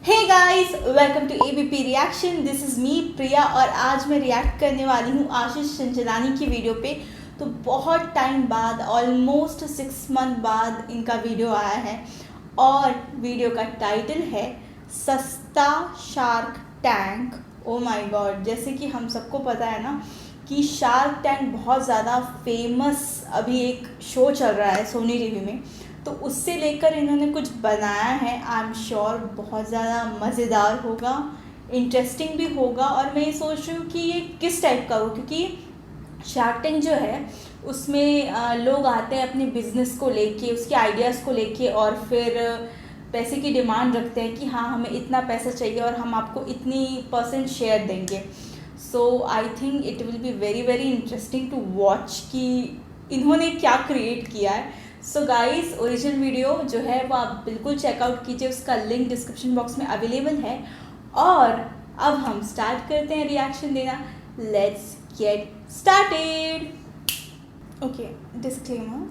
Hey guys, welcome to ABP reaction. This is me Priya और आज मैं रिएक्ट करने वाली हूँ आशीष चंचलानी की वीडियो पे। तो बहुत टाइम बाद, ऑलमोस्ट 6 मंथ बाद इनका वीडियो आया है और वीडियो का टाइटल है सस्ता shark tank. Oh my God, जैसे कि हम सबको पता है ना कि शार्क टैंक बहुत ज़्यादा फेमस अभी एक शो चल रहा है सोनी टीवी में, तो उससे लेकर इन्होंने कुछ बनाया है। आई एम श्योर बहुत ज़्यादा मज़ेदार होगा, इंटरेस्टिंग भी होगा। और मैं ये सोच रही हूँ कि ये किस टाइप का हो, क्योंकि शार्क टैंक जो है उसमें लोग आते हैं अपने बिजनेस को लेके, उसके आइडियाज़ को लेके और फिर पैसे की डिमांड रखते हैं कि हाँ हमें इतना पैसा चाहिए और हम आपको इतनी % शेयर देंगे। So I think it will be very very interesting to watch कि इन्होंने क्या क्रिएट किया है। सो गाइस, ओरिजिनल वीडियो जो है वो आप बिल्कुल चेकआउट कीजिए, उसका लिंक डिस्क्रिप्शन बॉक्स में अवेलेबल है। और अब हम स्टार्ट करते हैं रिएक्शन देना। Let's get started. Okay, disclaimer.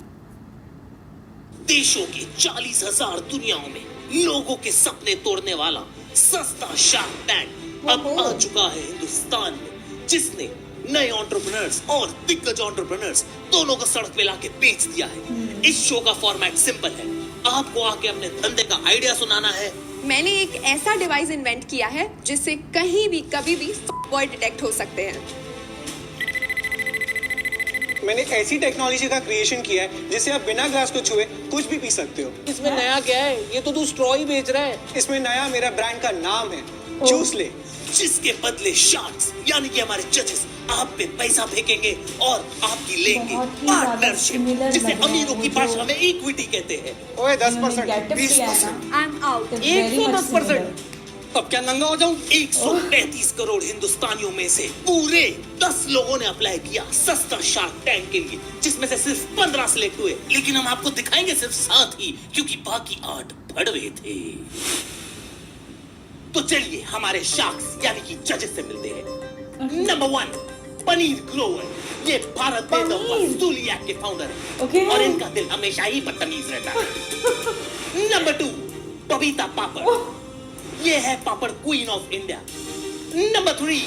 देशों की 40,000 दुनियाओं में लोगों के सपने तोड़ने वाला सस्ता शार्क टैंक अब आ चुका है हिंदुस्तान में, जिसने नए एंटरप्रेन्योर्स और दिग्गज एंटरप्रेन्योर्स दोनों को सड़क पे लाके बेच दिया है। इस शो का फॉर्मेट सिंपल है, आपको आके अपने धंधे का आइडिया सुनाना है। मैंने एक ऐसा डिवाइस इन्वेंट किया है जिससे कहीं भी कभी भी बॉय डिटेक्ट हो सकते हैं। मैंने ऐसी टेक्नोलॉजी का क्रिएशन किया है जिससे आप बिना ग्लास को छुए कुछ भी पी सकते हो। इसमें नया क्या है? ये तो तू स्ट्रॉ ही बेच रहा है। इसमें नया मेरा ब्रांड का नाम है, चूस ले। जिसके बदले शार्क्स यानी कि हमारे जजेस आप पे पैसा फेंकेंगे और आपकी लेंगे पार्टनरशिप, जिसे अमीरों की भाषा में इक्विटी कहते हैं। ओए 10%, 20%। आई एम आउट। 110%। अब क्या नंगा हो जाऊं? 133 करोड़ हिंदुस्तानियों में से पूरे 10 लोगों ने अप्लाई किया सस्ता शार्क टैंक के लिए, जिसमें से सिर्फ 15 सिलेक्ट हुए। लेकिन हम आपको दिखाएंगे सिर्फ 7 ही, क्योंकि बाकी 8 भड़वे थे। तो चलिए हमारे शार्क्स यानी कि जजेस से मिलते हैं। नंबर 1, पनीर ग्रोवर। ये भारत में द वसूली ऐप के फाउंडर हैं और इनका दिल हमेशा ही बदतमीज रहता है। नंबर 2, बबीता पापड़। ये है papad queen of India. Number 3,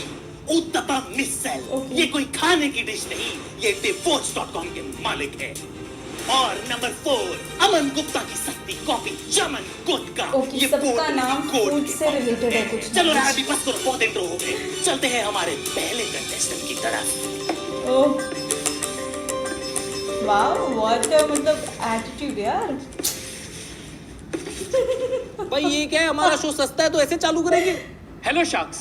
Uttapam Misal. ये कोई खाने की डिश नहीं, ये divorce.com के मालिक है। और नंबर 4, अमन गुप्ता की सस्ती कॉफी चमन गुटका। ये सबका नाम फूड से रिलेटेड है कुछ। चलो यार, अभी बस करो, बहुत इंट्रो हो गए। चलते हैं हमारे पहले कंटेस्टेंट की तरफ। ओह वाओ, व्हाट का मतलब एटीट्यूड यार। भाई ये क्या है? हमारा शो सस्ता है तो ऐसे चालू करेंगे? हेलो शार्क्स,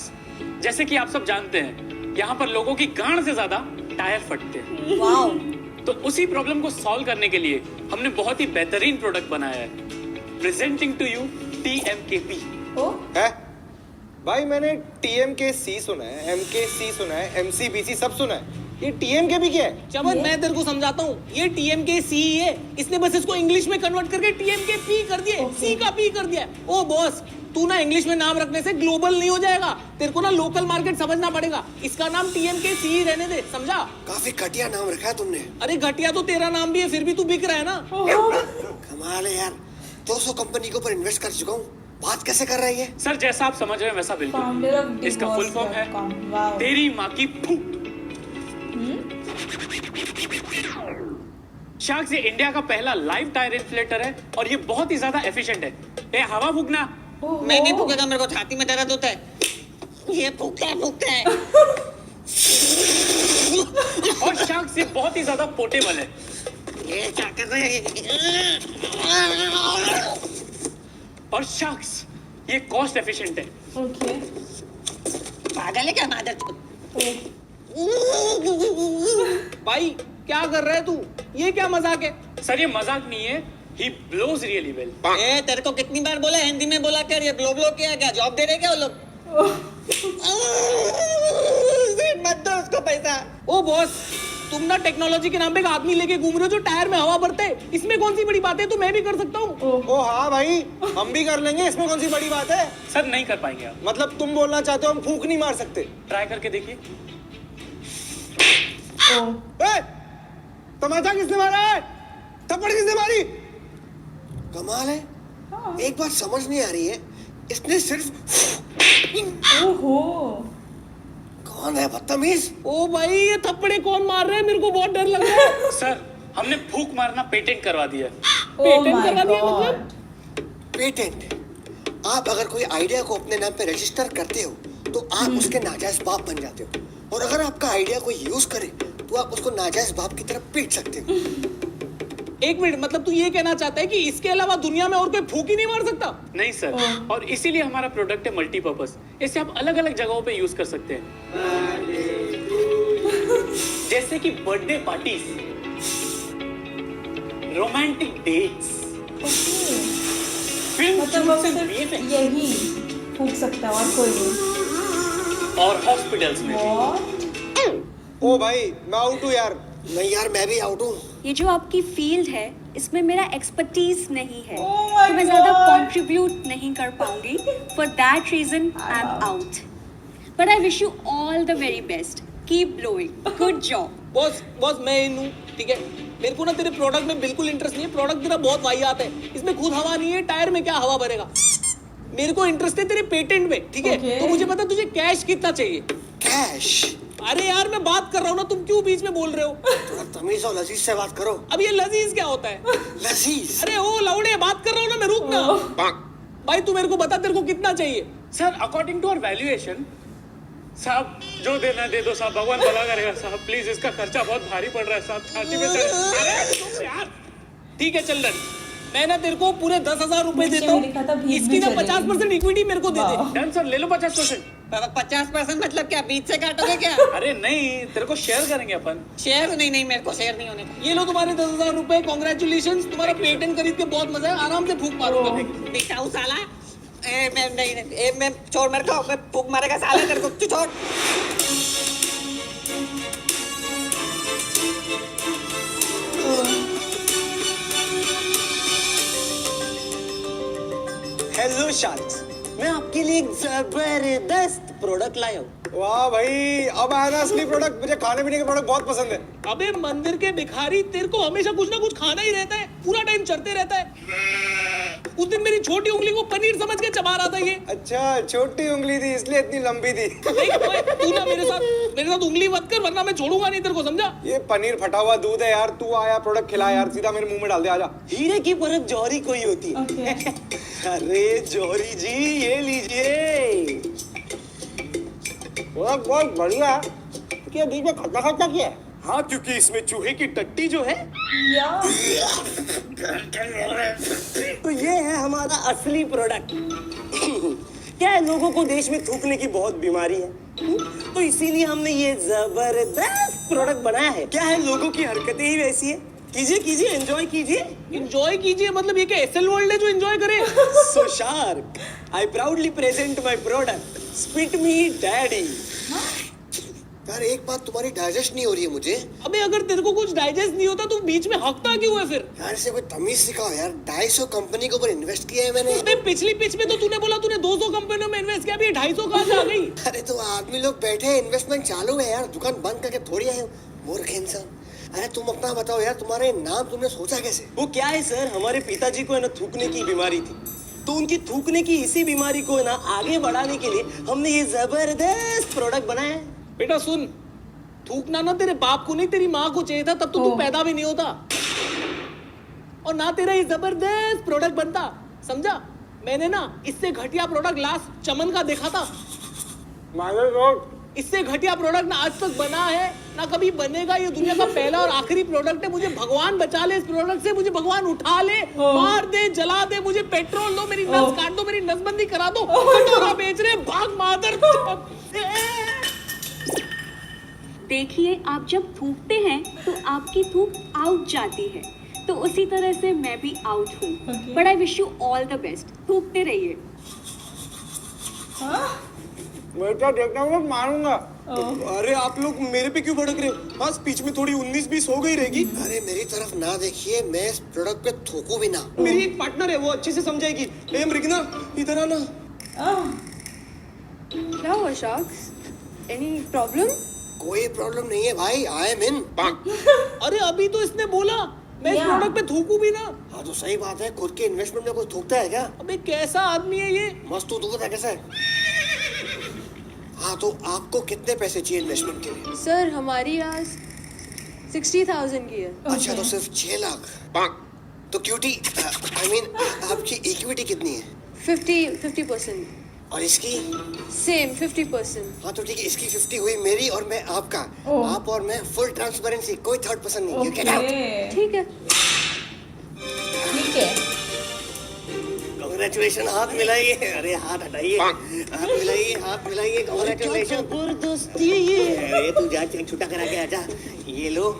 जैसे कि आप सब जानते हैं यहाँ पर लोगों की गांड से ज्यादा टायर फटते हैं। वाओ। तो उसी प्रॉब्लम को सॉल्व करने के लिए हमने बहुत ही बेहतरीन प्रोडक्ट बनाया है। Presenting to you TMKP। है भाई, मैंने TMKC सुना है, MKC सुना है, MCBC सब सुना है। ये TMKP क्या है? चमन मैं तेरे को समझाता हूँ। ये TMKC ही है, इसने बस इसको इंग्लिश में कन्वर्ट करके TMKP कर दिया, C का P कर दिया। ओ बॉस, तू ना इंग्लिश में नाम रखने से ग्लोबल नहीं हो जाएगा, तेरे को ना लोकल मार्केट समझना पड़ेगा। इसका नाम TMKC ही रहने दे, समझा? काफी घटिया नाम रखा है तुमने। अरे घटिया तो तेरा नाम भी है, फिर भी तू बिक रहा है ना। कमाल है यार, 200 कंपनी के ऊपर इन्वेस्ट कर चुका हूँ, बात कैसे कर रही है? सर, जैसा आप समझ रहे हैं वैसा फाउंडर ऑफ बिल्कुल। इसका फुल फॉर्म है वाओ। तेरी माँ की फूट। शार्क्स ये इंडिया का पहला लाइव टायर इन्फ्लेटर है और ये बहुत ही ज्यादा एफिशिएंट है। ए, हवा फूकना। मैं नहीं फूकेगा, मेरे को छाती में दर्द होता है। ये फूकता है। और शार्क्स ये बहुत ही ज्यादा पोर्टेबल है। ये क्या कर रहे हैं? और शार्क्स ये कॉस्ट एफिशिएंट है। ओके। पागल है क्या मादर? भाई क्या कर रहा है तू? ये क्या मजाक है? सर ये मजाक नहीं है, he blows really well। ए, तेरे को कितनी बार बोला हिंदी में बोला कर, ये ब्लो ब्लो क्या क्या जॉब दे रहे क्या वो लोग? मत दो उसको पैसा। ओ बॉस, तुम ना टेक्नोलॉजी के नाम पे एक आदमी लेके घूम रहे हो जो टायर में हवा भरते हैं। इसमें कौन सी बड़ी बात है? तो मैं भी कर सकता हूँ। ओ हाँ भाई, हम भी कर लेंगे, इसमें कौन सी बड़ी बात है? सर नहीं कर पाएंगे आप। मतलब तुम बोलना चाहते हो हम फूक नहीं मार सकते? ट्राई करके देखिए। ए, तमाचा किसने मारा है? थप्पड़ किसने मारी? कमाल है, एक बात समझ नहीं आ रही है, इसने सिर्फ ओहो। कौन है बदतमीज? ओ भाई ये थप्पड़े कौन मार रहा है? मेरे को बहुत डर लग रहा है। सर हमने फूक मारना पेटेंट करवा दिया है। पेटेंट करवा दिया मतलब? पेटेंट? आप अगर कोई आइडिया को अपने नाम पे रजिस्टर करते हो तो आप उसके नाजायज बाप बन जाते हो, और अगर आपका आइडिया कोई यूज करे तो आप उसको नाजायज बाप की तरफ पीट सकते हो। एक मिनट, मतलब तू ये कहना चाहता है कि इसके अलावा दुनिया में और कोई फूक ही नहीं मार सकता? नहीं सर, और इसीलिए हमारा प्रोडक्ट है मल्टीपर्पज। इसे आप अलग अलग जगहों पे यूज कर सकते हैं, जैसे कि birthday parties, romantic dates, film मतलब वो शूट्स एंड सिर्फ वीएफएक्स, यही फूक सकता है और कोई नहीं। और हॉस्पिटल्स में भी। What? ओ भाई मैं आउट हूँ यार। नहीं यार, मैं भी आउट हूँ। ये जो आपकी फील्ड है इसमें मेरा एक्सपर्टीज नहीं है, Oh my तो मैं ज्यादा God. कंट्रीब्यूट नहीं कर पाऊंगी। For that reason I am out, but I wish you all the very best, keep blowing, good job. Boss मैं इन हूँ, ठीक है? मेरे को ना तेरे प्रोडक्ट में बिल्कुल इंटरेस्ट नहीं है। प्रोडक्ट तेरा बहुत वाहियात है, इसमें खुद हवा नहीं है, टायर में क्या हवा भरेगा। मेरे को इंटरेस्ट है तेरे पेटेंट में, ठीक है? Okay. तो मुझे पता तुझे कैश कितना चाहिए। कैश? अरे यार मैं बात कर रहा हूँ ना, तुम क्यों बीच में बोल रहे हो? थोड़ा तमीज और लजीज से बात करो। अब ये लजीज क्या होता है? लजीज? अरे ओ लौड़े, बात कर रहा हूँ ना मैं, रुक ना। भाई तू मेरे को बता तेरे को कितना चाहिए? Sir according to our valuation, साहब जो देना दे दो साहब, भगवान भला करेगा साहब, प्लीज इसका खर्चा बहुत भारी पड़ रहा है साहब, छाती में अरे तुम यार, ठीक है चल डन। मैं ना तेरे को पूरे 10,000 रुपए नीचे देता हूँ, में लिखा था भीख इसकी में ना चलेगी। 50% इक्विटी मेरे को दे दे। डन सर, ले लो 50%। 50% मतलब क्या, बीच से काटोगे क्या? अरे नहीं, तेरे को शेयर करेंगे अपन। शेयर नहीं, मेरे को शेयर नहीं होने का। ये लो तुम्हारे 10,000 रुपए, कॉन्ग्रेचुलेशन, तुम्हारा पेटेंट खरीद के बहुत मजा है, आराम से फूक मारूंगा। दिखाऊं साला? मैं छोड़, मेरे को मैं फूक मारेगा साला तेरे को, तू छोड़। हेलो शार्क्स, मैं आपके लिए एक जबरदस्त प्रोडक्ट लाया हूँ। वाह भाई, अब आया ना असली प्रोडक्ट। मुझे खाने पीने के प्रोडक्ट बहुत पसंद है। अबे मंदिर के भिखारी, तेरे को हमेशा कुछ ना कुछ खाना ही रहता है, पूरा टाइम चढ़ते रहता है। उस दिन मेरी छोटी उंगली को पनीर समझ के चबा रहा था ये। अच्छा, छोटी उंगली थी इसलिए इतनी लंबी थी। तू ना मेरे साथ उंगली मत कर, वरना मैं छोड़ूंगा नहीं तेरे को, समझा? ये पनीर फटा हुआ दूध है यार। तू आया प्रोडक्ट खिला यार, सीधा मेरे मुंह में डाल दे, आजा। हीरे की परत जौहरी कोई होती है। Okay. अरे जौहरी जी ये लीजिए। बहुत बढ़िया है। क्या बीच में खट्टा खट्टा क्या है? हाँ, क्योंकि इसमें चूहे की टट्टी जो है। या तो ये है हमारा असली प्रोडक्ट। क्या है, लोगों को देश में थूकने की बहुत बीमारी है, तो इसीलिए हमने ये जबरदस्त प्रोडक्ट बनाया है। क्या है, लोगों की हरकतें ही वैसी है। कीजिए कीजिए, एंजॉय कीजिए। एंजॉय कीजिए मतलब ये क्या एसएल वर्ल्ड है जो एंजॉय करे? So shark, I proudly present my product, spit me daddy. यार एक बात तुम्हारी डाइजेस्ट नहीं हो रही है मुझे। अबे अगर तेरे को कुछ डाइजेस्ट नहीं होता तो बीच में हकता क्यों है फिर? यार इसे कोई तमीज सिखाओ यार। 250 कंपनी के ऊपर इन्वेस्ट किया है मैंने। अबे पिछली पिच में तो तूने बोला तूने 200 कंपनियों में इन्वेस्ट किया, अभी 250 कहाँ से आ गई? अरे तो आदमी लोग बैठे हैं, इन्वेस्टमेंट चालू है यार। दुकान बंद करके थोड़ी आए हो, मूर्ख इंसान। अरे तुम अपना बताओ यार, तुम्हारे नाम तुमने सोचा कैसे? वो क्या है सर, हमारे पिताजी को है ना थूकने की बीमारी थी, तो उनकी थूकने की इसी बीमारी को है ना आगे बढ़ाने के लिए हमने ये जबरदस्त प्रोडक्ट बनाया है। बेटा सुन, थूकना ना तेरे बाप को नहीं, तेरी माँ को चाहिए था, तब तो तू पैदा भी नहीं होता और ना तेरा ये जबरदस्त प्रोडक्ट बनता, समझा? मैंने ना इससे घटिया प्रोडक्ट लास्ट चमन का देखा था। इससे घटिया प्रोडक्ट ना आज तक बना है ना कभी बनेगा। ये दुनिया का पहला और आखिरी प्रोडक्ट है। मुझे भगवान बचा ले इस प्रोडक्ट से, मुझे भगवान उठा ले, मार दे, जला दे, मुझे पेट्रोल दो, मेरी नस काट दो, मेरी नसबंदी करा दो। कटोरा बेच रहे, भाग मादर। देखिए, आप जब थूकते हैं तो आपकी थूक आउट जाती है, तो उसी तरह से मैं भी आउट हूँ। But I wish you all the best, थूकते रहिए। बेटा देखना, मैं मारूंगा। अरे आप लोग मेरे पे क्यों भड़क रहे हो? हाँ, स्पीच में थोड़ी 19-20 हो गई रहेगी। अरे मेरी तरफ ना देखिए, मैं इस प्रोडक्ट पे थूकू भी ना। मेरी एक पार्टनर है, वो अच्छे से समझाएगी। ए मृगना, इधर आना। क्या हुआ शार्क्स? Any problem? कोई प्रॉब्लम नहीं है भाई, आई एम इन। अरे अभी तो इसने बोला मैं इस Yeah. प्रोडक्ट पे थूकू भी ना। हाँ तो सही बात है, खुद के इन्वेस्टमेंट में कोई थूकता है क्या? अबे कैसा आदमी है ये? मस्त तू दूध है कैसे? हाँ तो आपको कितने पैसे चाहिए इन्वेस्टमेंट के लिए? सर हमारी आज 60,000 की है। अच्छा तो सिर्फ 6 लाख। तो क्यूटी आई मीन आपकी इक्विटी कितनी है? 50% और इसकी? सेम 50%। हाँ तो ठीक है, इसकी 50 हुई मेरी और मैं आपका। आप और मैं फुल ट्रांसपेरेंसी, कोई थर्ड पर्सन नहीं। You get out. ठीक है। ठीक है। Congratulations, हाथ मिलाइए। अरे हाथ हटाइए, हाथ मिलाइए, हाथ मिलाइए। Congratulations। जबरदस्ती है ये। अरे तू जा चेक छुट्टा करा के आजा। ये लो,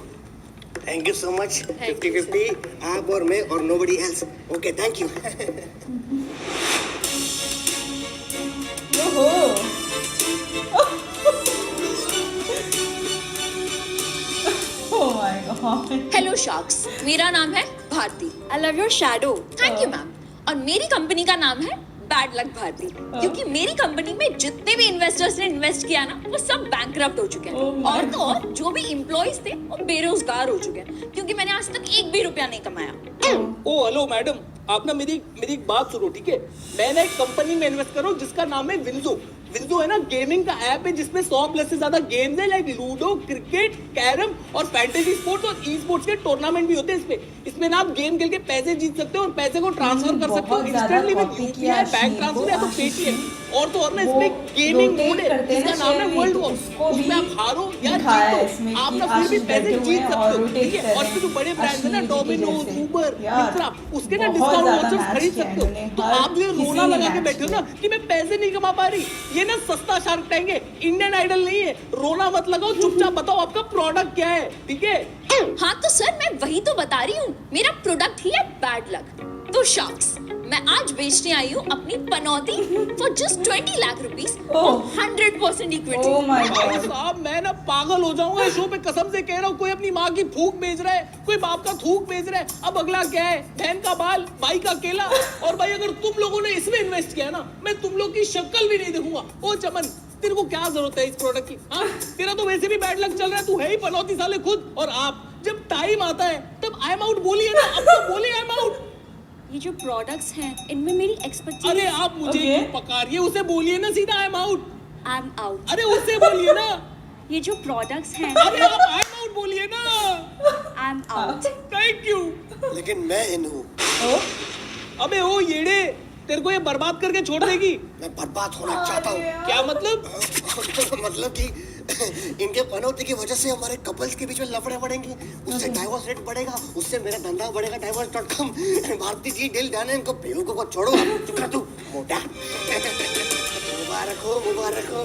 थैंक यू सो मच। 50-50 आप और मैं और nobody else. Okay thank you. ओहो। Oh my God. Hello sharks, मेरा नाम है Bharti. I love your shadow. Thank you ma'am. और मेरी कंपनी का नाम है बैड लक भारती, क्योंकि मेरी कंपनी में जितने भी इन्वेस्टर्स ने इन्वेस्ट किया ना वो सब बैंकरप्ट हो चुके हैं। और तो और जो भी एम्प्लॉइज थे वो बेरोजगार हो चुके हैं, क्योंकि मैंने आज तक एक भी रुपया नहीं कमाया। ओ हेलो मैडम, आप ना मेरी एक बात सुनो, ठीक है? मैं ना एक कंपनी में इन्वेस्ट कर रहा हूँ जिसका नाम है विंजो। विंजो है ना गेमिंग का ऐप है जिसमें 100+ से ज्यादा गेम्स है, लाइक लूडो, क्रिकेट, कैरम और फैंटेसी स्पोर्ट्स और ई स्पोर्ट्स के टूर्नामेंट भी होते हैं इसमें ना आप गेम खेल के पैसे जीत सकते हो और पैसे को ट्रांसफर कर सकते हो instantly with UPI, bank transfer या तो पेटीएम। और तो और ना इसमें गेमिंग मोड है जिसका नाम है वर्ल्ड वॉर। उसमें आप हारो या जीतो, आप ना फिर भी पैसे जीत सकते हो, ठीक है? और फिर जो बड़े ब्रांड्स है ना डोमिनोज, उबर, मिंत्रा, उसके ना डिस्काउंट वाउचर्स खरीद सकते हो। तो आप जो रोना लगा के बैठे हो ना कि मैं पैसे नहीं कमा पा रही, ये ना सस्ता शार्क टैंक है, इंडियन आइडल नहीं है। रोना मत लगाओ, चुपचाप बताओ आपका प्रोडक्ट क्या है, ठीक है? हाँ तो सर मैं वही तो बता रही हूँ, मेरा प्रोडक्ट ही है बैड लक। तो शार्क्स, मैं आज बेचने आई हूँ अपनी पनौती फॉर जस्ट 20 लाख रुपीस और 100% इक्विटी। Oh my भाई God. साहब मैं ना पागल हो जाऊंगा इस शो पे, कसम से कह रहा हूँ। कोई अपनी माँ की फूक बेच रहा है, कोई बाप का थूक बेच रहा है, अब अगला क्या है? बहन का बाल, भाई का केला। और भाई अगर तुम लोगों ने इसमें इन्वेस्ट किया ना, मैं तुम लोग की शक्ल भी नहीं देखूंगा। ओ चमन, तेरे को क्या जरूरत है इस प्रोडक्ट की? हाँ, तेरा तो वैसे भी बैड लक चल रहा है, तू है ही पनौती साले खुद। और आप जब टाइम आता है तब आई एम आउट बोलिए ना, अब तो बोलिए आई एम आउट। ये जो प्रोडक्ट्स हैं इनमें मेरी एक्सपर्टीज। अरे आप मुझे क्यों पकारिए, उसे बोलिए ना सीधा आई am out. I am out. अरे उससे बोलिए ना। ये जो प्रोडक्ट्स हैं अरे आप आई एम आउट बोलिए ना। आई एम आउट। Thank you. लेकिन मैं इन हूँ। अबे ओ येड़े, तेरे को ये बर्बाद करके छोड़ देगी। मैं बर्बाद होना चाहता हूँ। क्या मतलब? मतलब कि इनके पनौती की वजह से हमारे कपल्स के बीच में लफड़े बढ़ेंगे, उससे डाइवोर्स रेट बढ़ेगा, उससे मेरा धंधा बढ़ेगा divorce.com। भारती जी दिल जाने, इनको बेवकूफ को छोड़ो। चुप कर तू मोटा। मुबारक हो, मुबारक हो।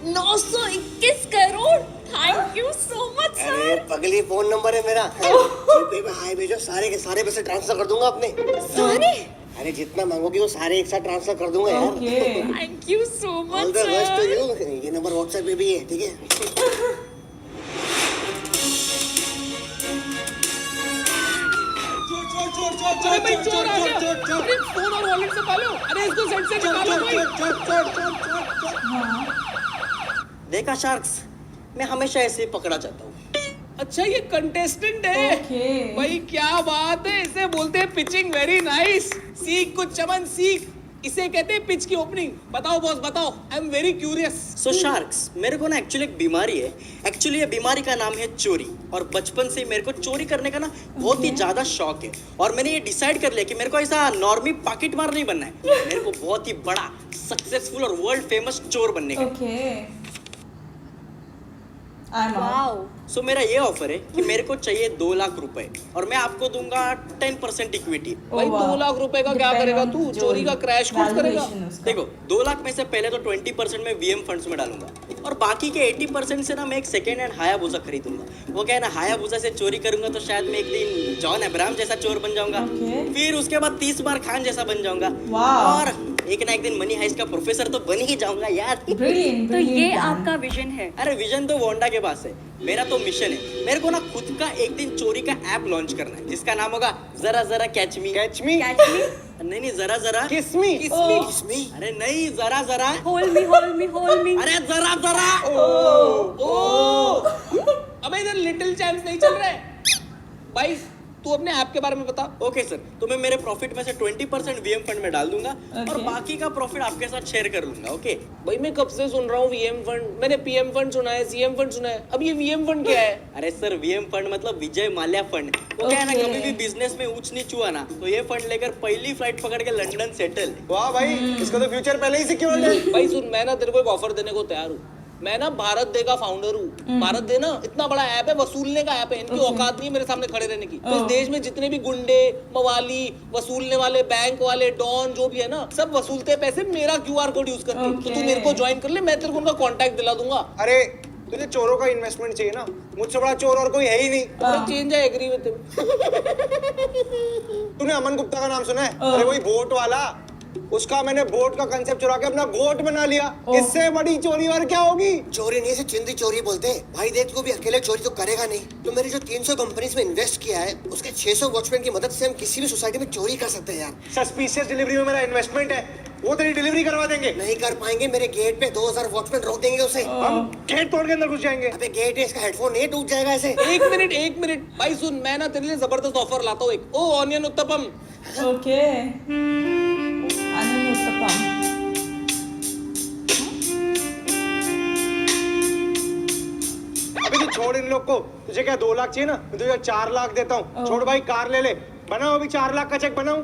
921 crore, thank you so much अरे सर। पगली, फोन नंबर है मेरा, जीपे पे हाई भेजो, सारे के सारे पैसे ट्रांसफर कर दूंगा अपने। सारे? अरे जितना मांगोगी वो सारे एक साथ ट्रांसफर कर दूंगा यार। Thank you so all much the best to sir. You. ये नंबर व्हाट्सएप पे भी है, ठीक है? अरे भाई चोर आ गया। अरे फोन और वॉलेट से पालो। अरे इसको सेट से निकालो भाई। देखा शार्क्स, मैं हमेशा ऐसे ही पकड़ा जाता हूँ। अच्छा ये कंटेस्टेंट है। भाई क्या बात है, इसे बोलते हैं पिचिंग वेरी नाइस। सीख कुछ चमन, सीख। इसे कहते हैं पिच की ओपनिंग। बताओ बॉस बताओ, I am very curious. So sharks, मेरे को ना एक्चुअली एक बीमारी है। एक्चुअली ये बीमारी का नाम है चोरी। और बचपन से मेरे को चोरी करने का ना बहुत ही ज्यादा शौक है। और मैंने ये डिसाइड कर लिया कि मेरे को ऐसा नॉर्मी पॉकेट मार नहीं बनना है, मेरे को बहुत ही बड़ा, सक्सेसफुल और वर्ल्ड फेमस चोर बनने का। वाओ। सो मेरा ये ऑफर है कि मेरे को चाहिए 2 लाख रुपए और मैं आपको दूंगा 10% इक्विटी। भाई 2 लाख रुपए का क्या करेगा तू? चोरी का क्रैश कोर्स करेगा? देखो 2 लाख में से पहले तो 20% में वीएम फंड्स में डालूंगा और बाकी के 80% से ना मैं एक सेकेंड हैंड हायाबुसा खरीदूंगा। वो क्या है ना, हायाबुसा से चोरी करूंगा तो शायद मैं एक दिन जॉन अब्राहम जैसा चोर बन जाऊंगा। फिर उसके बाद 30 बार खान जैसा बन जाऊंगा और एक ना एक दिन मनी हाइस्ट का प्रोफेसर तो बन ही जाऊंगा यार। तो ये आपका विजन है? अरे विजन तो वोंडा के पास है, मेरा तो मिशन है। मेरे को ना खुद का एक दिन चोरी का ऐप लॉन्च करना है जिसका नाम होगा जरा जरा कैच मी। कैच मी? नहीं जरा जरा किस मी? किस मी? अरे नहीं, जरा जरा। Hold me, hold me, hold me. अरे जरा जरा। अबे इधर लिटिल चैंप्स नहीं चल रहा है। भाई तू अपने ऐप के बारे में बता। ओके सर, तो मैं मेरे प्रॉफिट में से 20% वीएम फंड में डाल दूंगा और बाकी का प्रॉफिट आपके साथ शेयर कर लूंगा। ओके भाई मैं कब से सुन रहा हूँ वीएम फंड, मैंने पीएम फंड सुना है, सीएम फंड सुना है, अब ये वीएम फंड क्या है? अरे सर, वीएम फंड मतलब विजय माल्या फंड। वो क्या है ना, कभी भी बिजनेस में ऊंच नीच हुआ ना तो ये फंड लेकर पहली फ्लाइट पकड़ के लंदन सेटल। वाह भाई, इसका तो फ्यूचर पहले ही सिक्योर्ड है। भाई सुन, मैं ना तेरे को एक ऑफर देने को तैयार हूँ। मैं ना भारत दे का फाउंडर हूँ। भारत दे ना इतना बड़ा ऐप है, वसूलने का ऐप है। इनकी औकात नहीं है मेरे सामने खड़े रहने की। तो इस देश में जितने भी गुंडे, मवाली, वसूलने वाले, बैंक वाले, डॉन जो भी है ना, सब वसूलते हैं पैसे मेरा क्यूआर कोड यूज करके। तो तू मेरे को ज्वाइन कर ले, मैं तेरे को उनका कॉन्टैक्ट दिला दूंगा। अरे तुझे चोरों का इन्वेस्टमेंट चाहिए ना, मुझसे बड़ा चोर और कोई है ही नहीं। चेंज है, एग्री विद तूने अमन गुप्ता का नाम सुना है? अरे वही बोट वाला, उसका मैंने बोट का कंसेप्ट चुरा के अपना गोट बना लिया। इससे बड़ी चोरी और क्या होगी? चोरी नहीं, इसे चिंदी चोरी बोलते हैं। भाई देख, तू भी अकेले चोरी तो करेगा नहीं। तो मेरी जो 300 कंपनीज में इन्वेस्ट किया है, उसके 600 वॉचमैन की मदद से हम किसी भी सोसाइटी में चोरी कर सकते हैं यार। सस्पिशियस डिलीवरी में मेरा इन्वेस्टमेंट है, वो तेरी डिलीवरी करवा देंगे। नहीं कर पाएंगे, मेरे गेट पे 2000 वॉचमैन रोक देंगे उसे। हम गेट तोड़ के अंदर घुस जाएंगे। अबे गेट है, इसका हेडफोन नहीं टूट जाएगा ऐसे। एक मिनट भाई सुन, मैं ना तेरे लिए जबरदस्त ऑफर लाता हूँ एक। ओ ऑनियन उत्तपम। ओके, आनंद उत्तपम। अभी तू छोड़ इन लोग को, तुझे क्या 2 लाख चाहिए ना, मैं तुझे 4 लाख देता हूँ। छोड़ भाई, कार ले ले, बनाओ अभी 4 लाख का चेक बनाऊं।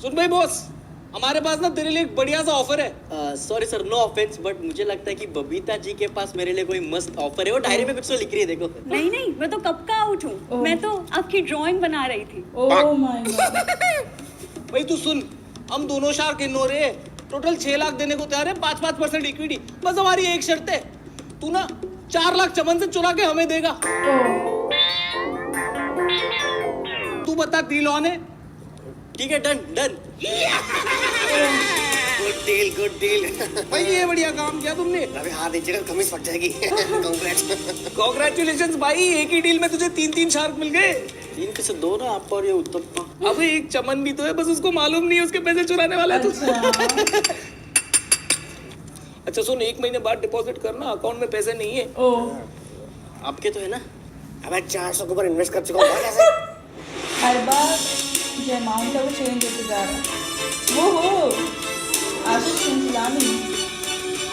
सुन भाई बॉस, हमारे पास ना तेरे लिए एक बढ़िया सा ऑफर है। Sorry sir, no offence, but मुझे लगता है कि बबीता जी के पास मेरे लिए कोई मस्त ऑफर है। वो डायरी में कुछ तो लिख रही है, देखो। नहीं नहीं, मैं तो कब का आउट हूँ। मैं तो आपकी ड्राइंग बना रही थी। Oh my God. भाई तू सुन, हम दोनों शार्क इन हो रहे हैं, टोटल 6 लाख देने को तैयार है, 5% इक्विटी। बस हमारी एक शर्त है, तू ना 4 लाख चमन से चुरा के हमें देगा। तू बता, डील ऑन है? ठीक है, डन डन। Good deal. भाई ये बढ़िया काम किया तुमने। अबे हाथ दीजिएगा, कमीज फट जाएगी। कांग्रेचुलेशंस भाई, एक ही डील में तुझे 3 शार्क मिल गए। 3 के से 2 ना, आप और ये उत्तप्पा। अबे एक चमन भी तो है, बस उसको मालूम नहीं है उसके पैसे चुराने वाला है तू। अच्छा सुन, 1 महीने बाद डिपॉजिट करना, अकाउंट में पैसे नहीं है। आपके तो है ना? अबे 400 के ऊपर इन्वेस्ट कर चुका हूँ कैसे? हर बार जो अमाउंट है वो चेंज होते जा रहा है। वो आशीष चंचलानी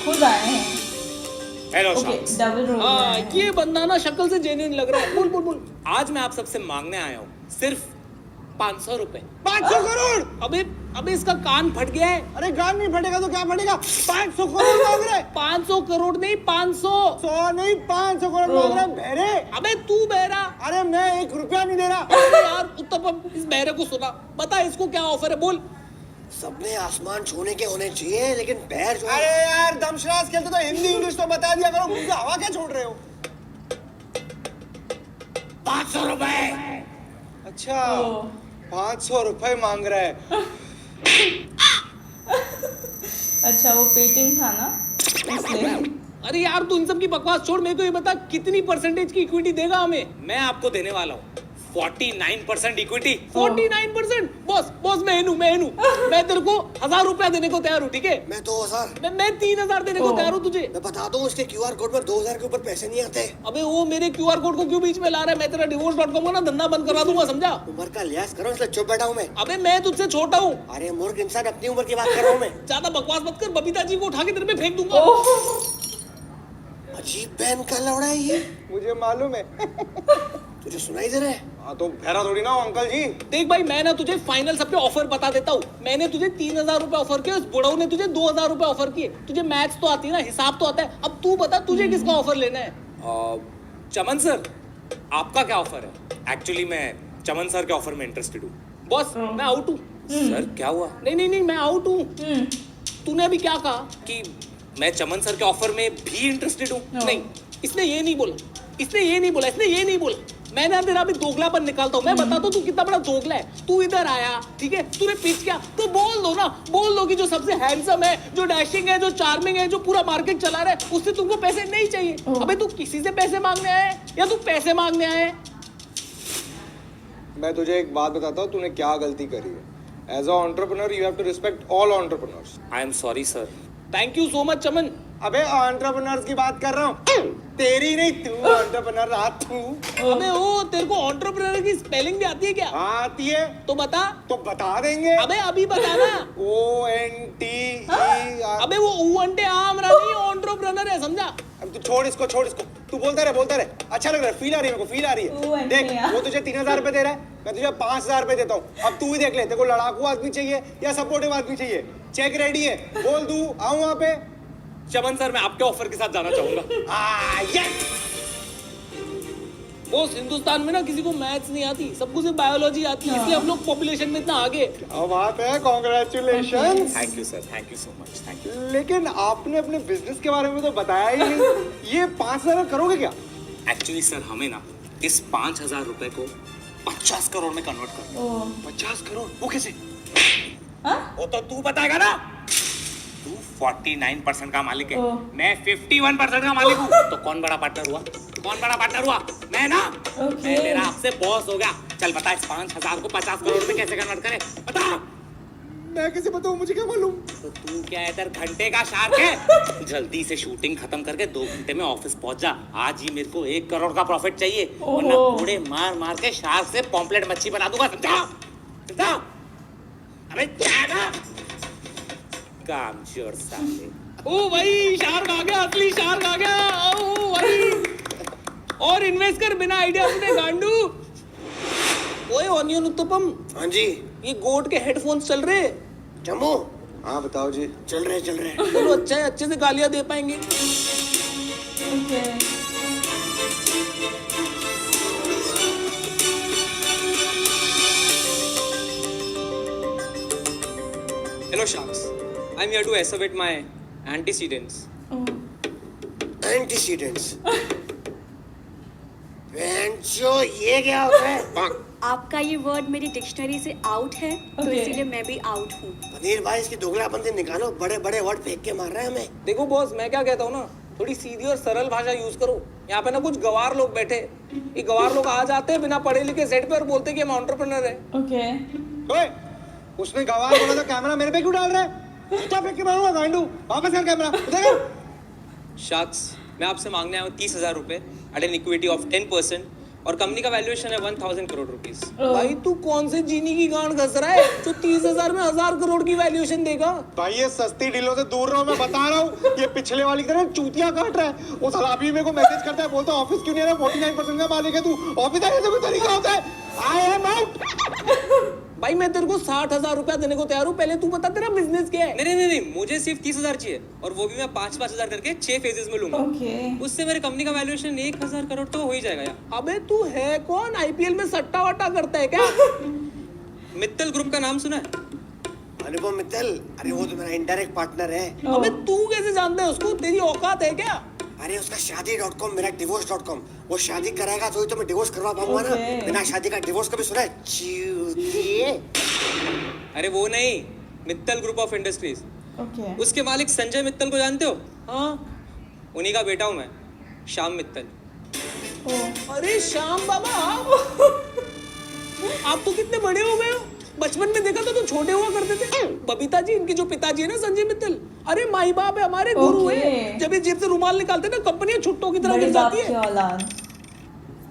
खुद आए हैं। Hello okay, double role. हाँ, ये बंदा ना शक्ल से जेन्युइन लग रहा है। बोल। आज मैं आप सबसे मांगने आया हूँ सिर्फ 500 रुपए। 500 करोड़? अबे इसका कान फट गया है। अरे कान नहीं फटेगा तो क्या फटेगा? 500 करोड़ मांग रहे? 500 करोड़ नहीं, 500। 100 नहीं, 500 करोड़ मांग रहे बहरे। अबे तू बहरा। अरे मैं 1 रुपया नहीं दे रहा। अरे यार उत्तपम, इस बहरे को सुना, बता इसको क्या ऑफर है, बोल। सबने आसमान छूने के होने चाहिए, लेकिन पैर जो अरे यार, दमशराज खेलते तो हिंदी इंग्लिश तो बता दिया करो, मुझे हवा क्या छोड़ रहे हो? 500 रुपए। अच्छा, 500 रुपए मांग रहा है। अच्छा, वो पेटेंट था ना इसलिए। अरे यार तू इन सब की बकवास छोड़, मेरे को ये बता कितनी परसेंटेज की इक्विटी देगा हमें? मैं आपको देने वाला हूँ 49% इक्विटी। 49%? बॉस मैं हूँ। मैं तेरे को 1000 रुपया देने को तैयार हूँ, ठीक है? मैं 2000। मैं 3000 देने को तैयार हूँ तुझे। मैं बता दूं, उसके क्यूआर कोड पर 2000 के ऊपर पैसे नहीं आते। अबे वो मेरे क्यूआर कोड को क्यों बीच में ला रहा है? मैं तेरा divorce.com का ना धंधा बंद करा दूंगा, समझा? उम्र का लिहाज करो, इसलिए चुप बैठा हूँ मैं। अबे मैं तुझसे छोटा हूँ। अरे मूर्ख इंसान, अपनी उम्र की बात कर रहा हूँ मैं। ज्यादा बकवास मत कर, बबीता जी को उठा के तेरे पे फेंक दूंगा। अजीब बहन का लौड़ा है ये। मुझे मालूम है। तुझे सुनाई दे रहा है? हाँ तो बहरा थोड़ी ना हो अंकल जी। देख भाई, मैं ना तुझे फाइनल सब पे ऑफर बता देता हूँ। मैंने तुझे 3000 रुपए ऑफर किए, उस बुढ़ऊ ने तुझे 2000 रुपए ऑफर किए। तुझे मैथ्स तो आती है ना, हिसाब तो आता है। अब तू बता तुझे किसका ऑफर लेना है? चमन सर, आपका क्या ऑफर है? एक्चुअली मैं चमन सर के ऑफर में इंटरेस्टेड हूँ। बॉस, मैं आउट हूँ। सर क्या हुआ? नहीं, मैं आउट हूँ। तूने अभी क्या कहा? कि मैं चमन सर के ऑफर में भी इंटरेस्टेड हूँ। नहीं, इसने ये नहीं बोला। मैं ना तेरा अभी दोगलापन निकालता हूँ। मैं बताता हूँ तू कितना बड़ा दोगला है। तू इधर आया, ठीक है, तूने पिच किया तो बोल दो कि जो सबसे हैंडसम है, जो डैशिंग है, जो चार्मिंग है, जो पूरा मार्केट चला रहा है, उससे तुमको पैसे नहीं चाहिए। अबे तू किसी से पैसे मांगने आया है या तू पैसे मांगने आया है? मैं तुझे एक बात बताता हूँ, तूने क्या गलती करी है। As a entrepreneur you have to respect all entrepreneurs. I am sorry sir. Thank you so much Chaman. अबे एंटरप्रेन्योर्स की बात कर रहा हूँ, तेरी नहीं, तू एंटरप्रेन्योर रहा तू। अबे ओ, तेरे को एंटरप्रेन्योर की स्पेलिंग भी आती है क्या? हाँ आती है। तो बता। तो बता देंगे। अबे अभी बता ना। ONTE। अबे वो ऊंटे आमरा नहीं, एंटरप्रेन्योर है, समझा? अब तू छोड़ इसको। तू बोलता रहे। अच्छा लग रहा है, फील आ रही है मेरे को, फील आ रही है। देख, वो तुझे 3,000 रुपए दे रहा है, मैं तुझे 5,000 रुपए देता हूँ। अब तू ही देख ले, तेरे को लड़ाकू आदमी चाहिए या सपोर्टिव आदमी चाहिए? चेक रेडी है, बोल दूं, आऊं वहां पे? चमन सर, मैं आपके ऑफर के साथ जाना चाहूंगा। यस। वो हिंदुस्तान में ना किसी को मैथ्स नहीं आती, सबको सिर्फ बायोलॉजी आती है, इसलिए हम लोग पॉपुलेशन में इतना आगे। क्या बात है, congratulations. Thank you sir, thank you so much, thank you. लेकिन आपने अपने बिजनेस के बारे में तो बताया ही नहीं। ये 5,000 करोगे क्या? एक्चुअली सर, हमें ना इस 5,000 रुपए को 50 करोड़ में कन्वर्ट कर। 50 करोड़? वो कैसे? वो तो तू बताएगा ना। तू 49% का मालिक है, मैं 51% का मालिक हूँ। तो कौन बड़ा पार्टनर हुआ? मैं ना। मैं तेरा आपसे बॉस हो गया। चल बता, इस 5,000 को 50 करोड़ में कैसे कन्वर्ट करें? बता। मैं कैसे बताऊं, मुझे क्या मालूम? तो तू क्या इधर घंटे का शार्क है? जल्दी से शूटिंग खत्म करके 2 घंटे में ऑफिस पहुंच जा। आज ही मेरे को 1 करोड़ का प्रॉफिट चाहिए, वरना पूरे मार के शार्क से पॉम्पलेट मच्छी बना दूंगा, समझा? अबे जाना। कामचोर साले। ओ भाई, शार्क आ गया, असली शार्क आ गया। ओ भाई, और इन्वेस्ट कर बिना आइडिया अपने गांडू। ओए ऑनियन उत्तपम। हाँ जी। ये गोट के हेडफोन्स चल रहे? जम्मू। हाँ बताओ जी। चल रहे। चलो अच्छा है, अच्छे से गालियां दे पाएंगे। Hello sharks, I'm here to asseverate my antecedents. Antecedents. ये क्या होता है? आपका ये वर्ड मेरी डिक्शनरी से आउट है, तो इसीलिए मैं भी आउट हूँ। पनीर भाई, इसकी दोगलापंती निकालो, बड़े वर्ड फेंक के मार रहे हैं हमें। देखो बॉस, मैं क्या कहता हूँ ना, थोड़ी सीधी और सरल भाषा यूज करो। यहाँ पे ना कुछ गवार लोग बैठे, ये गवार लोग आ जाते हैं बिना पढ़े लिखे सेट पे और बोलते हैं कि हम एंटरप्रेन्योर है। ओए, उसने गवार बोला तो कैमरा मेरे पे क्यों डाल रहा है? जूता फेंक के मारूंगा गांडू। वापस कर कैमरा, देखो। शार्क्स, मैं आपसे मांगने आया हूँ 30,000 रुपए एट एन इक्विटी ऑफ 10%, और कंपनी का वैल्यूएशन है 1,000 करोड़ रुपीस। भाई तू कौन से जीनी की गांड घस रहा है जो 30,000 में 1,000 करोड़ की वैल्यूएशन देगा? भाई ये सस्ती डीलों से दूर रहो, मैं बता रहा हूँ। ये पिछले वाली तरह चूतियां काट रहा है। वो साला अभी मेरे को मैसेज करता है, बोलता है ऑफिस क्यों नहीं आ रहा, 49% का मालिक है तू, ऑफिस आने का तरीका होता है। I am out. भाई मैं तेरे को 60,000 रुपया देने को तैयार हूँ, पहले तू बता तेरा बिजनेस क्या है? नहीं, मुझे सिर्फ 30,000 चाहिए, और वो भी मैं 5,000 करके 6 फेजेस में लूंगा। उससे मेरे कंपनी का वैल्यूएशन 1,000 करोड़ तो हो ही जाएगा यार। अबे तू है कौन? आईपीएल में सट्टा वट्टा करता है क्या? मित्तल ग्रुप का नाम सुना है? अनुपम मित्तल, अरे वो तो मेरा इनडायरेक्ट पार्टनर है। अबे तू कैसे जानता है उसको? तेरी औकात है क्या? अरे उसका शादी.com, मेरा divorce.com। वो शादी कराएगा तो ही तो मैं डिवोर्स करवा पाऊंगा ना। बिना शादी का डिवोर्स कभी सुना है? अरे वो नहीं, मित्तल ग्रुप ऑफ इंडस्ट्रीज। उसके मालिक संजय मित्तल को जानते हो? हाँ, उन्हीं का बेटा हूँ मैं, श्याम मित्तल। अरे श्याम बाबा, आप तो कितने बड़े हो गए हो। बचपन में देखा तो छोटे हुआ करते थे। बबीता जी, इनके जो पिताजी है ना, संजय मित्तल, अरे माई बाप है, हमारे गुरु है। जब ये जेब से रुमाल निकालते ना, कंपनियां छुट्टों की तरह गिर जाती है।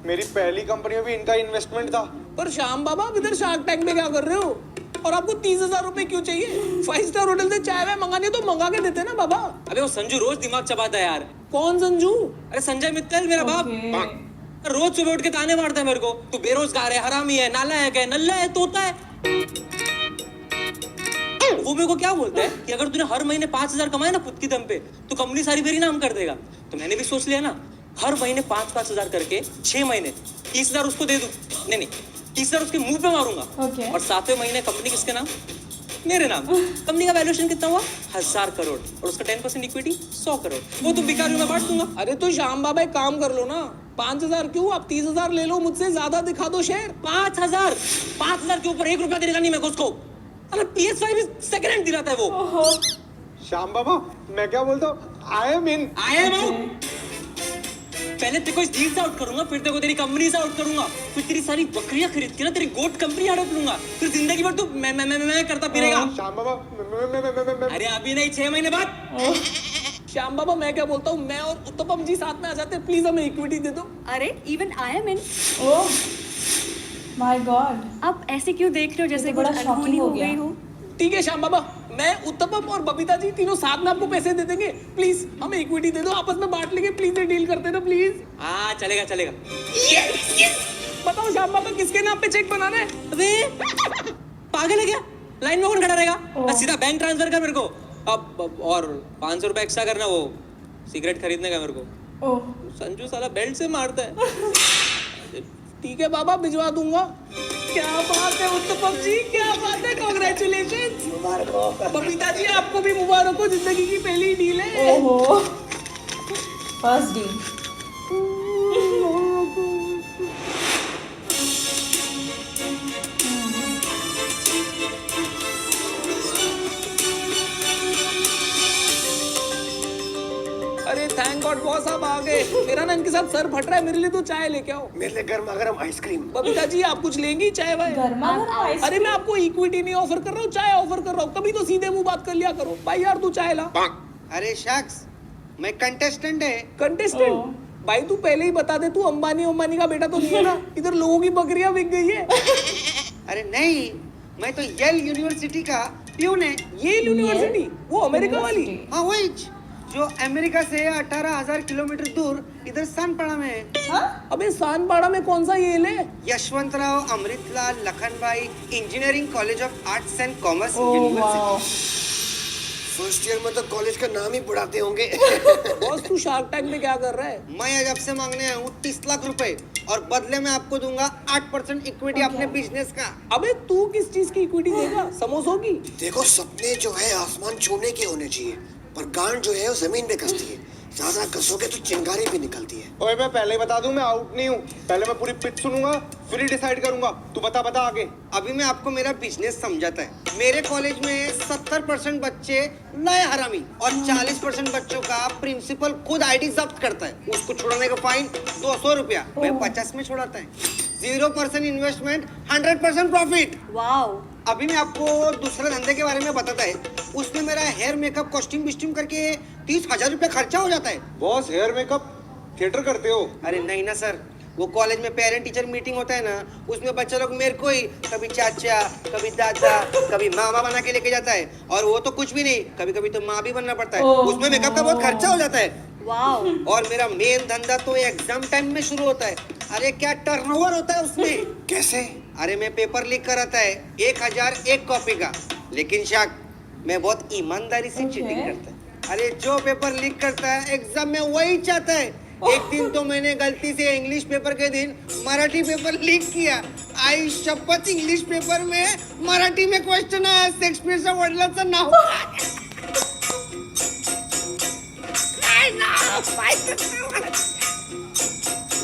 मेरी पहली कंपनी में भी इनका इन्वेस्टमेंट था। पर श्याम बाबा, आप इधर शार्क टैंक में क्या कर रहे हो? और आपको 30,000 रुपए क्यों चाहिए? 5 स्टार होटल से चाय वाय मंगानी है तो मंगा के देते ना बाबा। अबे वो संजू रोज दिमाग चबाता है यार। कौन संजू? अरे संजय मित्तल, मेरा बाप। रोज सुबह उठ के ताने मारता है मेरे को, तू बेरोजगार है, हरामी है, नालायक है, नल्ला है, तोता है। वो मेरे को क्या बोलता है कि अगर तूने हर महीने 5,000 कमाए ना खुद की दम पे, तो कंपनी सारी मेरी नाम कर देगा। तो मैंने भी सोच लिया ना, हर महीने 5,000 करके 6 महीने 30,000 उसको दे दूं। नहीं 30,000 उसके मुंह पे मारूंगा। और 7वें महीने कंपनी किसके नाम? मेरे नाम। कंपनी का वैल्यूएशन कितना हुआ? 1,000 करोड़ और उसका 10% इक्विटी 100 करोड़। वो तुम भिखारियों में बांट दूंगा। अरे तो श्याम बाबा एक काम कर लो ना, 5,000 क्यों, आप 30,000 ले लो, मुझसे ज्यादा दिखा दो शेयर। 5,000 के ऊपर 1 रुपया देने का नहीं मेरे को उसको। अरे PS5 सेकंड हैंड दिलाता है वो। श्याम बाबा मैं क्या बोलता हूँ, आई एम आउट। पहले तेरे को इस डील से आउट करूंगा, फिर तेरे को तेरी कंपनी से आउट करूंगा, फिर तेरी सारी बकरियां खरीद के ना तेरी गोट कंपनी हड़प लूंगा, फिर जिंदगी भर तू मैं करता फिरेगा। श्याम बाबा अरे अभी नहीं, 6 महीने बाद। श्याम बाबा मैं क्या बोलता हूँ, मैं और उत्तपम जी साथ में आ जाते हैं, प्लीज हमें इक्विटी दे दो। अरे even I am in. Oh my God, आप ऐसे क्यों देख रहे हो जैसे कुछ बड़ा अनहोनी शॉकिंग हो हो गया। गई हो? ठीक है श्याम बाबा, मैं उत्तपम और बबीता जी तीनों साथ में आपको पैसे दे देंगे, प्लीज हमें इक्विटी दे दो, आपस में बांट लेंगे, प्लीज ये डील करते ना प्लीज। हाँ चलेगा। बताओ श्याम बाबा किसके नाम पे चेक बनाना है? अबे पागल है क्या? लाइन में कौन खड़ा रहेगा? सीधा बैंक ट्रांसफर कर मेरे को। अब और 500 रुपए एक्स्ट्रा करना, वो सिगरेट खरीदने का मेरे को। संजू साला बेल्ट से मारता है। ठीक है बाबा भिजवा दूंगा। क्या बात है उत्तपम जी, क्या बात है, कांग्रेचुलेशन। बबीता जी आपको भी मुबारक हो, जिंदगी की पहली डील है। ओहो फर्स्ट डील। अरे थैंक गॉड बॉस आप आ गए। मेरा ना इनके साथ सर फट रहा है, मेरे लिए तो चाय लेके आओ। मेरे लिए गर्मा गर्म आइसक्रीम। बबीता जी आप कुछ लेंगी चाय वाय? गर्मा गर्म आइसक्रीम। अरे मैं आपको इक्विटी नहीं ऑफर कर रहा हूँ, चाय ऑफर कर रहा हूँ, कभी तो सीधे मुंह बात कर लिया करो। भाई यार तू चाय ला। अरे शख्स मैं कंटेस्टेंट है। कंटेस्टेंट? भाई तू पहले ही बता दे, तू अंबानी का बेटा तो नहीं है ना? इधर लोगों की बकरियां बिक गई है। अरे नहीं, मैं तो येल यूनिवर्सिटी का प्यून है। Yale university? वो अमेरिका वाली? हाँ वही जो अमेरिका से 18,000 किलोमीटर दूर इधर सानपाड़ा में है। अबे सानपाड़ा में कौन सा येल है? Yashwantrao Amritlal Lakhanbhai engineering college of arts and commerce वाह। यूनिवर्सिटी। फर्स्ट ईयर में तो कॉलेज का नाम ही बुढ़ाते होंगे। बॉस तू शार्क टैंक में क्या कर रहा है? मैं आज आपसे मांगने आया हूँ 30 लाख रुपए और बदले में आपको दूंगा 8% इक्विटी अपने बिजनेस का। अबे तू किस चीज की इक्विटी देगा? समोसों की? देखो सपने जो है आसमान छूने के होने चाहिए, पर गांड जो है वो जमीन पे कसती है। ज्यादा कसोगे तो चिंगारी भी निकलती है। ओए मैं पहले ही बता दूं, मैं आउट नहीं हूँ। पहले मैं पूरी पिच सुनूंगा फिर ही डिसाइड करूंगा। तू बता आगे। अभी मैं आपको मेरा बिजनेस समझाता है। मेरे कॉलेज में 70% बच्चे नए हरामी और 40% बच्चों का प्रिंसिपल खुद आईडी जब्त करता है। उसको छुड़ाने का फाइन 200 रुपया, मैं 50 में छुड़ाता है। 0% इन्वेस्टमेंट 100% प्रॉफिट। वाओ। अभी मैं आपको दूसरे धंधे के बारे में बताता है। उसमें मेरा हेयर मेकअप कॉस्ट्यूम विस्ट्यूम करके 30,000 रुपया खर्चा हो जाता है। बॉस हेयर मेकअप थिएटर करते हो? अरे नहीं ना सर, वो कॉलेज में पेरेंट टीचर मीटिंग होता है ना, उसमें बच्चे लोग मेरे को ही कभी चाचा, कभी दादा, कभी मामा बना के लेके जाता है। और वो तो कुछ भी नहीं, कभी कभी तो माँ भी बनना पड़ता है। उसमें मेकअप का बहुत खर्चा हो जाता है। वाओ। और मेरा मेन धंधा तो एग्जाम टाइम में शुरू होता है। अरे क्या टर्नओवर होता है उसमें। कैसे? अरे मैं पेपर लीक कराता है 1001 कॉपी का, लेकिन शाक मैं बहुत ईमानदारी से चीटिंग करता है। अरे जो पेपर लीक करता है एग्जाम में वही चाहता है। एक दिन तो मैंने गलती से इंग्लिश पेपर के दिन मराठी पेपर लीक किया। आई शपथ, इंग्लिश पेपर में मराठी में क्वेश्चन आया शेक्सपियरच्या वडिलांचं नाव।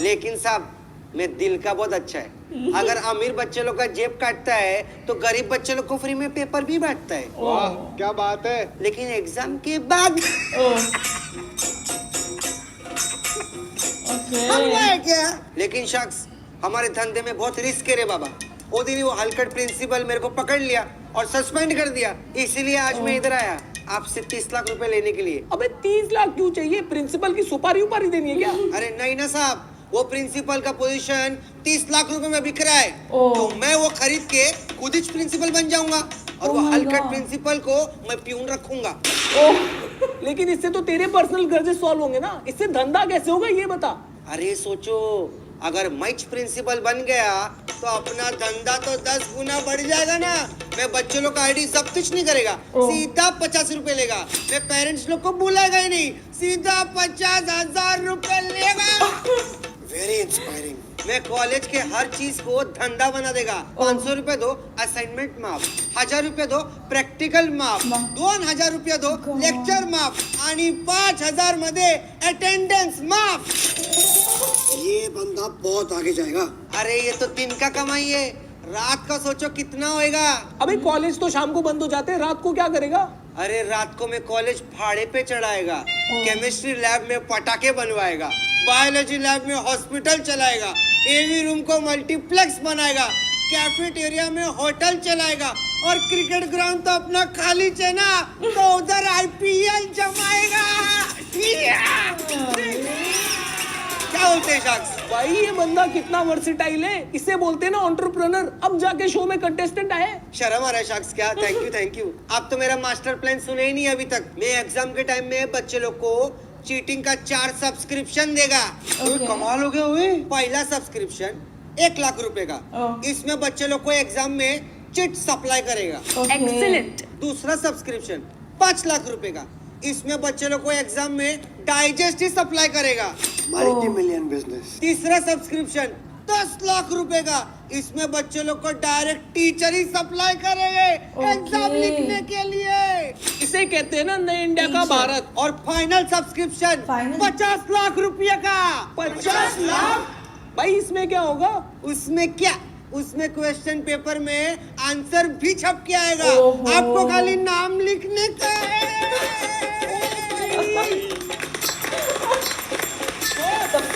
लेकिन साहब मैं दिल का बहुत अच्छा है। अगर अमीर बच्चे लोग का जेब काटता है तो गरीब बच्चे लोग को फ्री में पेपर भी बांटता है। वाह क्या बात है। लेकिन एग्जाम के बाद है क्या। लेकिन शख्स हमारे धंधे में बहुत रिस्क है रे बाबा। वो दिन वो हलकट प्रिंसिपल मेरे को पकड़ लिया और सस्पेंड कर दिया। इसीलिए आज मैं इधर आया आपसे 30 लाख रुपए लेने के लिए। अबे 30 लाख क्यों चाहिए? प्रिंसिपल की सुपारी उपारी देनी है क्या? अरे नहीं ना साहब, वो प्रिंसिपल का पोजीशन 30 लाख रुपए में बिक रहा है। तो मैं वो खरीद के खुद ही प्रिंसिपल बन जाऊंगा और वो हलकट प्रिंसिपल को मैं प्यून रखूंगा। लेकिन इससे तो तेरे पर्सनल ग्रजेस सॉल्व होंगे ना, इससे धंधा कैसे होगा ये बता। अरे सोचो, अगर मैच प्रिंसिपल बन गया तो अपना धंधा तो 10 गुना बढ़ जाएगा ना। मैं बच्चों लोग का आईडी सब कुछ नहीं करेगा, सीधा 50 रुपए लेगा। मैं पेरेंट्स लोग को बुलाएगा ही नहीं, सीधा 50,000 रुपए लेगा। Very inspiring. मैं कॉलेज के हर चीज को धंधा बना देगा। 500 रुपए दो असाइनमेंट माफ, 1000 रुपए दो प्रॅक्टिकल माफ, 2000 रुपये दो लेक्चर माफ आणि 5000 मध्ये अटेंडेंस माफ। ये बंदा बहुत आगे जाएगा। अरे ये तो दिन का कमाई है, रात का सोचो कितना होएगा। अबे कॉलेज तो शाम को बंद हो जाते हैं, रात को क्या करेगा? अरे रात को मैं कॉलेज भाड़े पे चढ़ाएगा, केमिस्ट्री लैब में पटाखे बनवाएगा, बायोलॉजी लैब में हॉस्पिटल चलाएगा, एवी रूम को मल्टीप्लेक्स बनाएगा, कैफेटेरिया में होटल चलाएगा और क्रिकेट ग्राउंड तो अपना खाली है ना, तो उधर आईपीएल जमाएगा। क्या बोलते हैं शख्स? भाई ये बंदा कितना वर्सेटाइल है, इसे बोलते हैं ना एंटरप्रेन्योर। अब जाके शो में कंटेस्टेंट आए। शर्म आ रहा है शख्स क्या? Thank you. आप तो मेरा मास्टर प्लान सुने ही नहीं अभी तक। मैं एग्जाम के टाइम में बच्चे लोग को चीटिंग का 4 सब्सक्रिप्शन देगा। कमाल हो गया हुए। पहला सब्सक्रिप्शन 1 लाख रुपए का, इसमें बच्चे लोग को एग्जाम में चिट सप्लाई करेगा। एक्सीलेंट। दूसरा सब्सक्रिप्शन 5 लाख रुपए का, इसमें बच्चे लोग को एग्जाम में डाइजेस्ट ही सप्लाई करेगा। Multi million business. तीसरा सब्सक्रिप्शन 10 लाख रुपए का, इसमें बच्चे लोग को डायरेक्ट टीचर ही सप्लाई करेंगे एग्जाम लिखने के लिए। इसे कहते हैं ना नए इंडिया का भारत। और फाइनल सब्सक्रिप्शन 50 लाख रुपए का। 50 लाख? भाई इसमें क्या होगा? उसमें क्या, उसमें क्वेश्चन पेपर में आंसर भी छप के आएगा, आपको खाली नाम लिखने का है।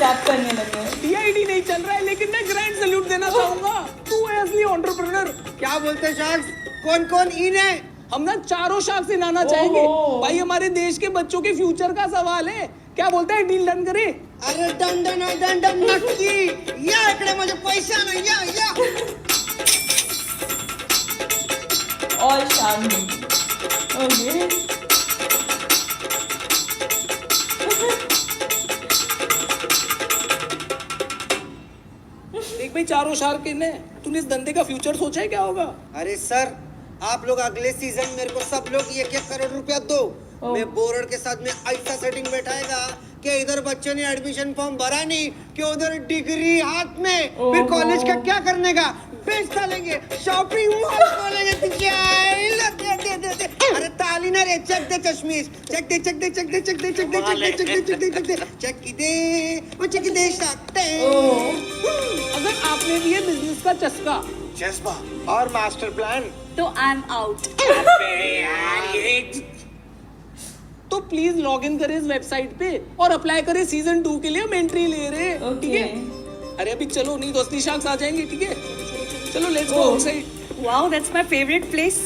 करने लगे। टीआईडी नहीं चल रहा है, लेकिन मैं ग्रैंड सैल्यूट देना चाहूंगा। तू है असली एंटरप्रेन्योर। क्या बोलते हैं शार्क्स? कौन कौन इन है? हम ना चारों शार्क्स इन आना चाहेंगे। भाई हमारे देश के बच्चों के फ्यूचर का सवाल है। क्या बोलते हैं, डील डन करे? अरे डन नक्की। या इकडे माझे पैसे ना, या और शामी। ओके देख भाई, चारों शार्क इन है। तूने इस धंधे का फ्यूचर सोचा है क्या होगा? अरे सर, आप लोग अगले सीजन मेरे को सब लोग 1-1 करोड़ रुपया दो। मैं बोर्ड के साथ में ऐसा सेटिंग बैठाएगा कि इधर बच्चे ने एडमिशन फॉर्म भरा नहीं कि उधर डिग्री हाथ में, फिर कॉलेज का क्या करने का? बेच डालेंगे, शॉपिंग मॉल खोलेंगे। अरे ताली ना रे, चेक दे चश्मीश, चेक दे सकते। अगर आपने भी ये बिजनेस का चस्का जज्बा और मास्टर प्लान, तो आई एम आउट। तो प्लीज लॉग इन करें इस वेबसाइट पे और अप्लाई करें सीजन 2 के लिए। हम एंट्री ले रहे हैं, ठीक है? अरे अभी चलो, नहीं तो असली शार्क्स आ जाएंगे, ठीक है? चलो let's go outside. Wow, that's my favourite place.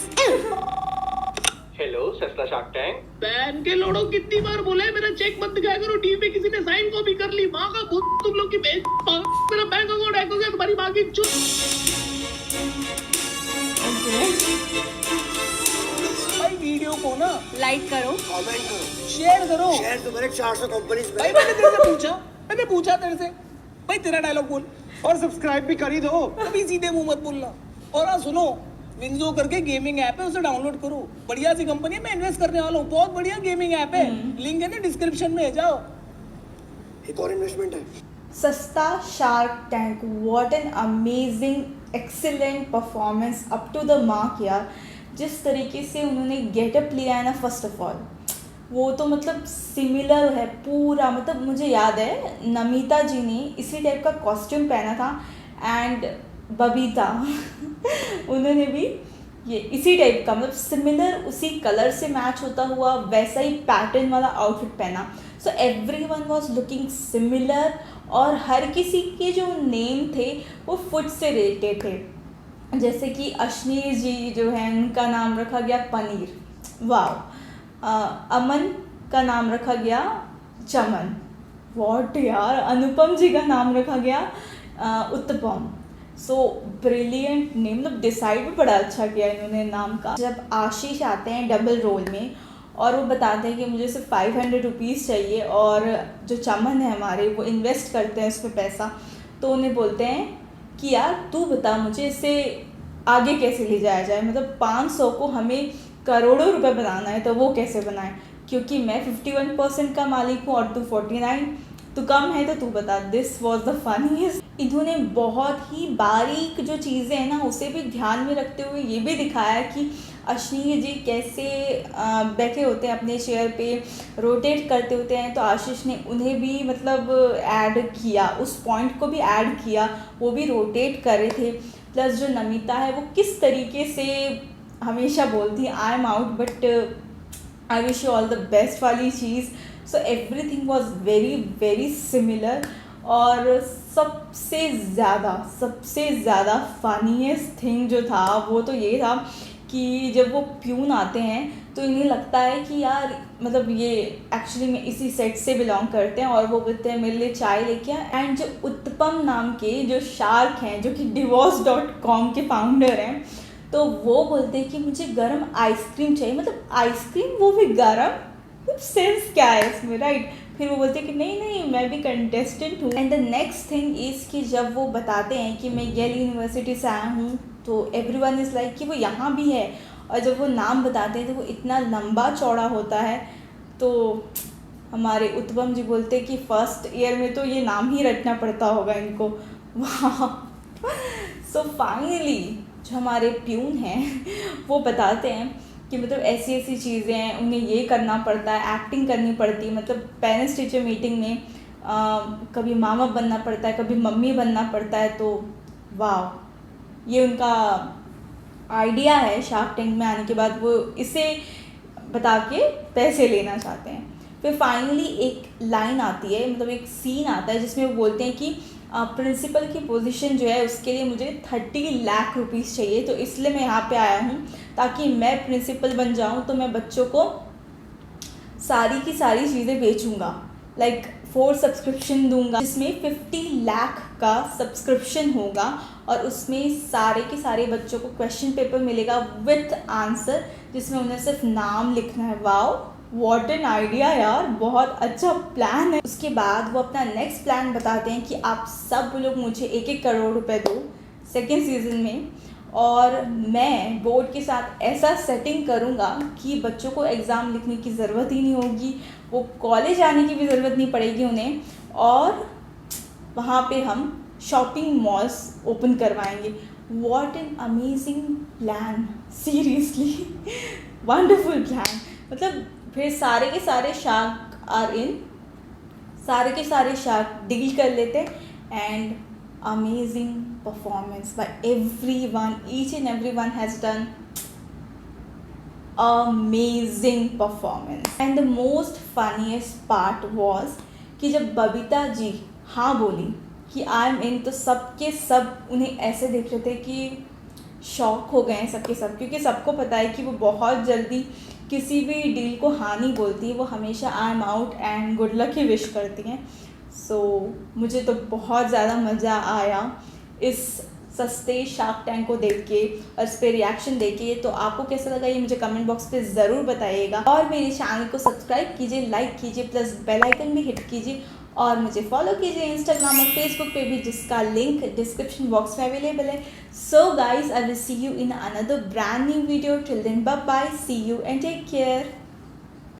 Hello सस्ता शार्क टैंक। बैन के लोड़ो, कितनी बार बोला है मेरा चेक मत दिखाया करो। टीवी पे किसी ने साइन को भी कर ली। माँ का भूत तुम लोग की बेच। मेरा बैंक अकाउंट हैक हो गया, तुम्हारी माँ की चुप। भाई वीडियो को ना लाइक करो, कमेंट करो, शेयर करो। शेयर तो मेरे 400 कंपनीज में। भाई मैंने पूछा तेरे से। भाई तेरा डायलॉग बोल। और सब्सक्राइब भी करी दो। कभी सीधे मुंह मत बोलना। और हाँ सुनो, विंजो करके गेमिंग ऐप है, उसे डाउनलोड करो। बढ़िया सी कंपनी है, मैं इन्वेस्ट करने वाला हूँ। बहुत बढ़िया गेमिंग ऐप है, लिंक है ना डिस्क्रिप्शन में, जाओ। एक और इन्वेस्टमेंट है। सस्ता shark tank, what an amazing excellent performance, up to the mark यार। जिस तरीके से उन्होंने गेटअप लिया है ना, फर्स्ट ऑफ ऑल वो तो मतलब सिमिलर है पूरा। मतलब मुझे याद है नमिता जी ने इसी टाइप का कॉस्ट्यूम पहना था एंड बबीता उन्होंने भी ये इसी टाइप का, मतलब सिमिलर, उसी कलर से मैच होता हुआ वैसा ही पैटर्न वाला आउटफिट पहना। So everyone was looking similar और हर किसी के जो नेम थे वो फूड से रिलेटेड थे। जैसे कि अश्नीर जी जो है, उनका नाम रखा गया पनीर, वाह। अमन का नाम रखा गया चमन, वॉट यार। अनुपम जी का नाम रखा गया उत्तपम। सो ब्रिलियंट नेम, मतलब डिसाइड भी बड़ा अच्छा किया इन्होंने नाम का। जब आशीष आते हैं डबल रोल में और वो बताते हैं कि मुझे सिर्फ 500 रुपीज़ चाहिए और जो चमन है हमारे वो इन्वेस्ट करते हैं उसमें पैसा, तो उन्हें बोलते हैं कि यार तू बता मुझे इससे आगे कैसे ले जाया जाए, मतलब 500 को हमें करोड़ों रुपए बनाना है तो वो कैसे बनाए, क्योंकि मैं 51% का मालिक हूँ और तू 49, तू कम है तो तू बता। This was the funniest. इन्होंने बहुत ही बारीक जो चीज़ें हैं ना उसे भी ध्यान में रखते हुए ये भी दिखाया कि अश्नीर जी कैसे बैठे होते हैं अपने चेयर पे, रोटेट करते होते हैं, तो आशीष ने उन्हें भी मतलब ऐड किया, उस पॉइंट को भी ऐड किया, वो भी रोटेट कर रहे थे। प्लस जो नमिता है वो किस तरीके से हमेशा बोलती है I am out but I wish you all the best वाली चीज़। So everything was very very similar. और सबसे ज़्यादा फनीएस्ट थिंग जो था वो तो ये था कि जब वो प्यून आते हैं तो इन्हें लगता है कि यार मतलब ये एक्चुअली में इसी सेट से बिलोंग करते हैं, और वो बोलते हैं मेरे लिए चाय लेके आ। एंड जो उत्तपम नाम के जो शार्क हैं जो कि divorce.com के फाउंडर हैं, तो वो बोलते हैं कि मुझे गरम आइसक्रीम चाहिए, मतलब आइसक्रीम वो भी गरम, कुछ सेंस क्या है इसमें, राइट। फिर वो बोलते हैं कि नहीं मैं भी कंटेस्टेंट हूँ। And the next thing is कि जब वो बताते हैं कि मैं येल यूनिवर्सिटी से आया हूँ तो एवरीवन इज़ लाइक कि वो यहाँ भी है, और जब वो नाम बताते हैं तो वो इतना लंबा चौड़ा होता है, तो हमारे उत्तम जी बोलते हैं कि फर्स्ट ईयर में तो ये नाम ही रटना पड़ता होगा इनको। वाह। सो फाइनली जो हमारे प्यून हैं वो बताते हैं कि मतलब ऐसी ऐसी चीज़ें हैं, उन्हें ये करना पड़ता है, एक्टिंग करनी पड़ती है, मतलब पेरेंट्स टीचर मीटिंग में कभी मामा बनना पड़ता है, कभी मम्मी बनना पड़ता है। तो वाह, ये उनका आइडिया है शार्क टैंक में आने के बाद, वो इसे बता के पैसे लेना चाहते हैं। फिर फाइनली एक लाइन आती है, मतलब एक सीन आता है जिसमें वो बोलते हैं कि प्रिंसिपल की पोजीशन जो है उसके लिए मुझे 30 लाख रुपीस चाहिए, तो इसलिए मैं यहाँ पे आया हूँ ताकि मैं प्रिंसिपल बन जाऊँ, तो मैं बच्चों को सारी की सारी चीज़ें बेचूँगा, लाइक 4 सब्सक्रिप्शन दूंगा जिसमें 50 लाख का सब्सक्रिप्शन होगा, और उसमें सारे के सारे बच्चों को क्वेश्चन पेपर मिलेगा विथ आंसर, जिसमें उन्हें सिर्फ नाम लिखना है। वाओ, व्हाट एन आइडिया यार, बहुत अच्छा प्लान है। उसके बाद वो अपना नेक्स्ट प्लान बताते हैं कि आप सब लोग मुझे 1-1 करोड़ रुपए दो सेकेंड सीजन में, और मैं बोर्ड के साथ ऐसा सेटिंग करूँगा कि बच्चों को एग्ज़ाम लिखने की ज़रूरत ही नहीं होगी, वो कॉलेज आने की भी ज़रूरत नहीं पड़ेगी उन्हें, और वहाँ पे हम शॉपिंग मॉल्स ओपन करवाएंगे। What an amazing plan, seriously wonderful plan. मतलब फिर सारे के सारे शार्क आर इन, सारे के सारे शार्क डील कर लेते, and amazing performance by everyone, each and everyone has done amazing performance. And the most funniest part was कि जब बबीता जी हाँ बोली कि आई एम इन, तो सबके सब उन्हें ऐसे देख रहे थे कि शॉक हो गए हैं सबके सब, क्योंकि सबको पता है कि वो बहुत जल्दी किसी भी डील को हाँ नहीं बोलती, वो हमेशा आई am out and good luck he wish करती हैं। सो मुझे तो बहुत ज़्यादा मज़ा आया इस सस्ते शार्क टैंक को देख के और इस पर रिएक्शन देख के। तो आपको कैसा लगा ये मुझे कमेंट बॉक्स पे ज़रूर बताइएगा, और मेरे चैनल को सब्सक्राइब कीजिए, लाइक कीजिए, प्लस बेल आइकन भी हिट कीजिए, और मुझे फॉलो कीजिए इंस्टाग्राम और फेसबुक पे भी, जिसका लिंक डिस्क्रिप्शन बॉक्स में अवेलेबल है। So guys, I will see you in another brand new video. Till then bye bye, see you and take care.